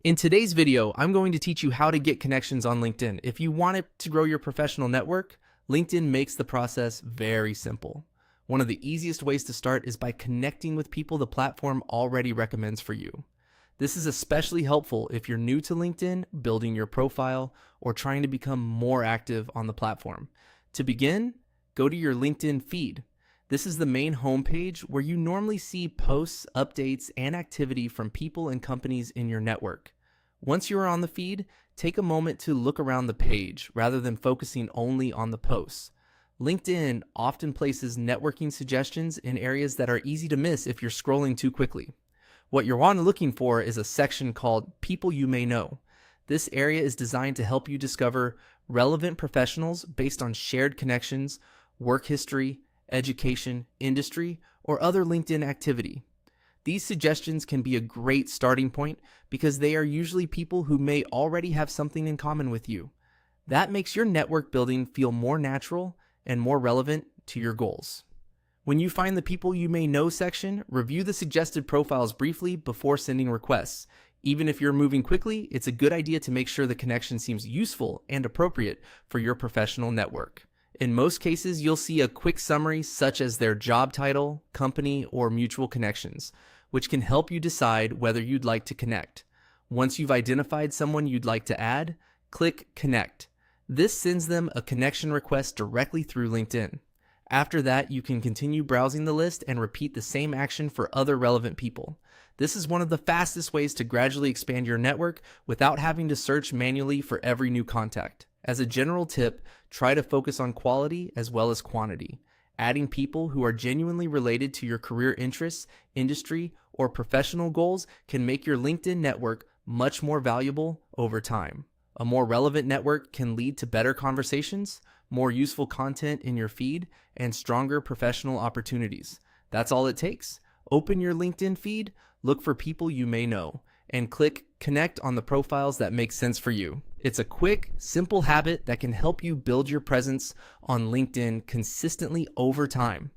In today's video, I'm going to teach you how to get connections on LinkedIn. If you want it to grow your professional network, LinkedIn makes the process very simple. One of the easiest ways to start is by connecting with people the platform already recommends for you. This is especially helpful if you're new to LinkedIn, building your profile, or trying to become more active on the platform. To begin, go to your LinkedIn feed. This is the main homepage where you normally see posts, updates, and activity from people and companies in your network. Once you are on the feed, take a moment to look around the page rather than focusing only on the posts. LinkedIn often places networking suggestions in areas that are easy to miss if you're scrolling too quickly. What you're looking for is a section called People You May Know. This area is designed to help you discover relevant professionals based on shared connections, work history, education, industry, or other LinkedIn activity. These suggestions can be a great starting point because they are usually people who may already have something in common with you. That makes your network building feel more natural and more relevant to your goals. When you find the People You May Know section, review the suggested profiles briefly before sending requests. Even if you're moving quickly, it's a good idea to make sure the connection seems useful and appropriate for your professional network. In most cases, you'll see a quick summary such as their job title, company, or mutual connections, which can help you decide whether you'd like to connect. Once you've identified someone you'd like to add, click Connect. This sends them a connection request directly through LinkedIn. After that, you can continue browsing the list and repeat the same action for other relevant people. This is one of the fastest ways to gradually expand your network without having to search manually for every new contact. As a general tip, try to focus on quality as well as quantity. Adding people who are genuinely related to your career interests, industry, or professional goals can make your LinkedIn network much more valuable over time. A more relevant network can lead to better conversations, more useful content in your feed, and stronger professional opportunities. That's all it takes. Open your LinkedIn feed, look for People You May Know, and click Connect on the profiles that make sense for you. It's a quick, simple habit that can help you build your presence on LinkedIn consistently over time.